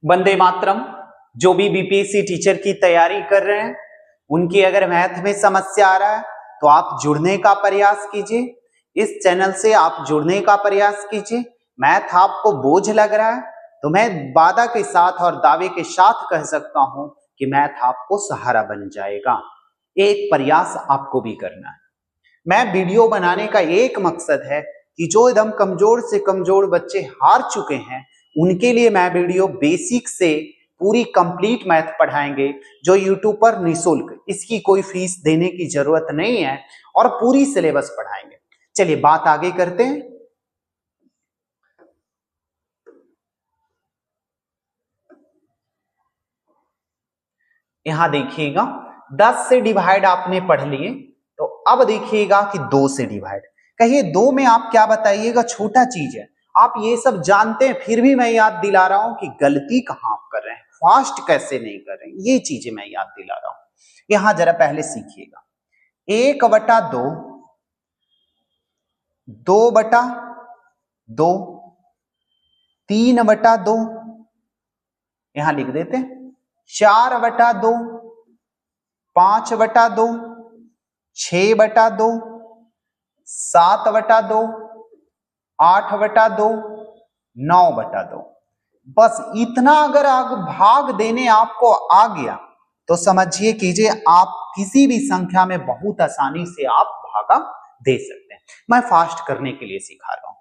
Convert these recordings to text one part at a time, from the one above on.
वंदे मातरम। जो भी BPSC teacher की तैयारी कर रहे हैं, उनकी अगर मैथ में समस्या आ रहा है तो आप जुड़ने का प्रयास कीजिए, इस चैनल से आप जुड़ने का प्रयास कीजिए। मैथ आपको बोझ लग रहा है तो मैं वादा के साथ और दावे के साथ कह सकता हूं कि मैथ आपको सहारा बन जाएगा। एक प्रयास आपको भी करना है। मैं वीडियो बनाने का एक मकसद है कि जो एकदम कमजोर से कमजोर बच्चे हार चुके हैं, उनके लिए मैं वीडियो बेसिक से पूरी कंप्लीट मैथ पढ़ाएंगे, जो यूट्यूब पर निःशुल्क, इसकी कोई फीस देने की जरूरत नहीं है, और पूरी सिलेबस पढ़ाएंगे। चलिए बात आगे करते हैं। यहां देखिएगा 10 से डिवाइड आपने पढ़ लिए, तो अब देखिएगा कि 2 से डिवाइड। कहिए 2 में आप क्या बताइएगा, छोटा चीज है, आप ये सब जानते हैं, फिर भी मैं याद दिला रहा हूं कि गलती कहां आप कर रहे हैं, फास्ट कैसे नहीं कर रहे हैं, ये चीजें मैं याद दिला रहा हूं। यहां जरा पहले सीखिएगा, 1/2, 2/2, 3/2, यहां लिख देते हैं 4/2, 5/2, 6/2, 7/2, 8/2, 9/2। बस इतना अगर भाग देने आपको आ गया तो समझिए कीजिए आप किसी भी संख्या में बहुत आसानी से आप भागा दे सकते हैं। मैं फास्ट करने के लिए सिखा रहा हूं।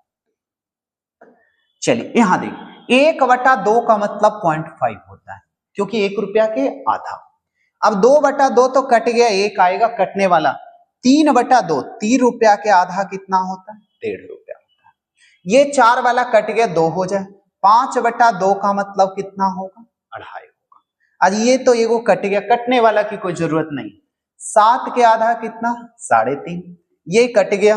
चलिए यहां देखिए 1/2 का मतलब 0.5 होता है, क्योंकि 1 रुपया के आधा। अब 2/2 तो कट गया, 1 आएगा कटने वाला। 3/2, 3 रुपया के आधा कितना होता है, 1.5 रुपया होता है। ये 4 वाला कट गया, 2 हो जाए। 5/2 का मतलब कितना होगा, 2.5 होगा। आज ये तो एगो कट गया, कटने वाला की कोई जरूरत नहीं। 7 के आधा कितना, 3.5, ये कट गया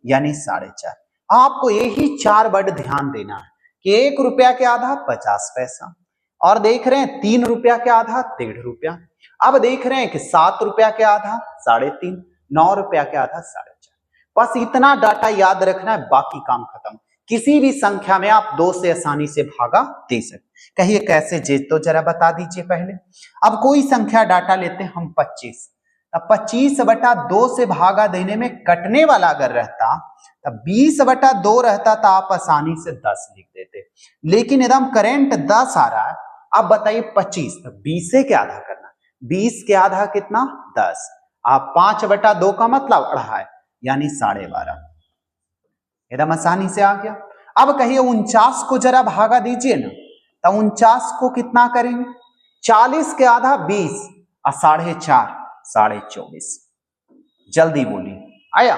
यानी 4.5। आपको यही 4 वर्ड ध्यान देना है कि 1 रुपया के आधा 50 पैसा, और देख रहे हैं 3 रुपया के आधा 1.5 रुपया। अब देख रहे हैं कि 7 रुपया के आधा 3.5, 9 रुपया के आधा 4.5। बस इतना डाटा याद रखना है, बाकी काम खत्म। किसी भी संख्या में आप 2 से आसानी से भागा दे सकते। कहिए कैसे जे, तो जरा बता दीजिए पहले। अब कोई संख्या डाटा लेते हैं हम 25। अब 25/2 से भागा देने में कटने वाला अगर रहता तब 20/2 रहता तो आप आसानी से 10 लिख देते, लेकिन एकदम करेंट 10 आ रहा है। अब बताइए 25, तो 20 से क्या आधा करना, 20 के आधा कितना, 10। आप 5/2 का मतलब 2.5 यानी 12.5, एकदम आसानी से आ गया। अब कहिए 49 को जरा भागा दीजिए ना, तो 49 को कितना करेंगे, 40 के आधा 20 और 4.5, 24.5। जल्दी बोलिए, आया?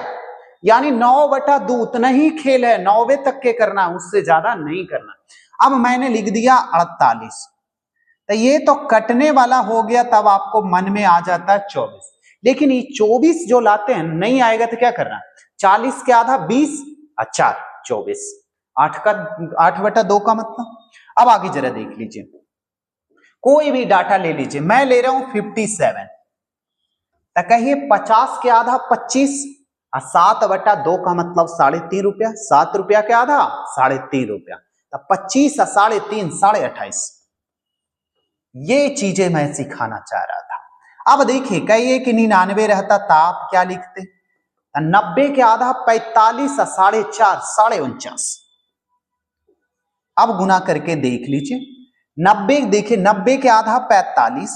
यानी 9/2, उतना ही खेल है, 9वें तक के करना, उससे ज्यादा नहीं करना। अब मैंने लिख दिया 48, तो ये तो कटने वाला हो गया, तब आपको मन में आ जाता है 24। लेकिन ये 24 जो लाते हैं नहीं आएगा तो क्या करना, 40 के आधा 20 और 4 24, 8/2 का मतलब। अब आगे जरा देख लीजिए, कोई भी डाटा ले लीजिए, मैं ले रहा हूं 57, तो कहिए 50 के आधा 25 और 7/2 का मतलब 3.5 रुपया, 7 रुपया के आधा 3.5 रुपया, तो 25 और 3.5 28। ये चीजें मैं सिखाना चाह रहा था। अब देखिए कहिए कि 99 रहता तो आप क्या लिखते, 90 के आधा 45 और 4.5 49। अब गुना करके देख लीजिए, 90 देखिए 90 के आधा 45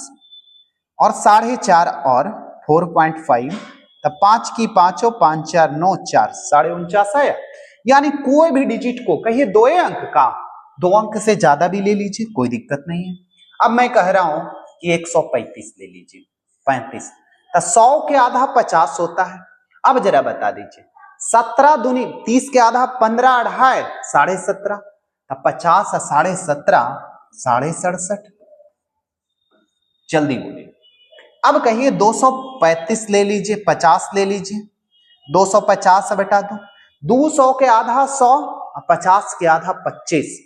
और 4.5 और 4.5, तब 5 की 5 5 4 9 4 49 आया। यानी कोई भी डिजिट को कहिए 2 अंक का, 2 अंक से ज्यादा भी ले लीजिए, कोई दिक्कत नहीं है। अब मैं कह रहा हूं कि 135 ले लीजिए, 35, तो 100 के आधा 50 होता है। अब जरा बता दीजिए, 17 दूनी 30 के आधा 15 2.5 17.5, तो 50 और 17.5 67। जल्दी बोलिए। अब कहिए 235 ले लीजिए, 50 ले लीजिए, 250/2, 200 के आधा 100 और 50 के आधा 25,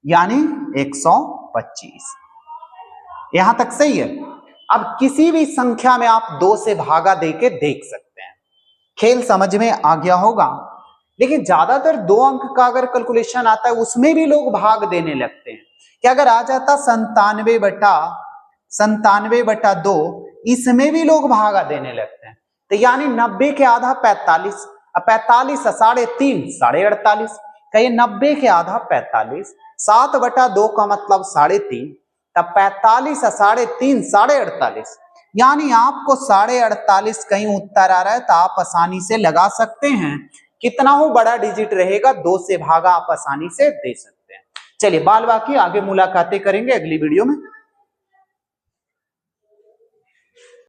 यानी 125। यहां तक सही है। अब किसी भी संख्या में आप 2 से भागा देके देख सकते हैं। खेल समझ में आ गया होगा। लेकिन ज्यादातर 2 अंक का अगर कैलकुलेशन आता है उसमें भी लोग भाग देने लगते हैं कि अगर आ जाता 97/2, इसमें भी लोग भागा देने लगते हैं। तो यानी 90 के आधा 45, अब 45 3.5 48, कहिए 90 के आधा 45, 7/2 का मतलब 3.5, तब 45 3.5 48, यानी आपको 48.5 कहीं उत्तर आ रहा है तो आप आसानी से लगा सकते हैं। कितना हो बड़ा डिजिट रहेगा 2 से भागा आप आसानी से दे सकते हैं। चलिए बाल बाकी आगे मुलाकातें करेंगे अगली वीडियो में।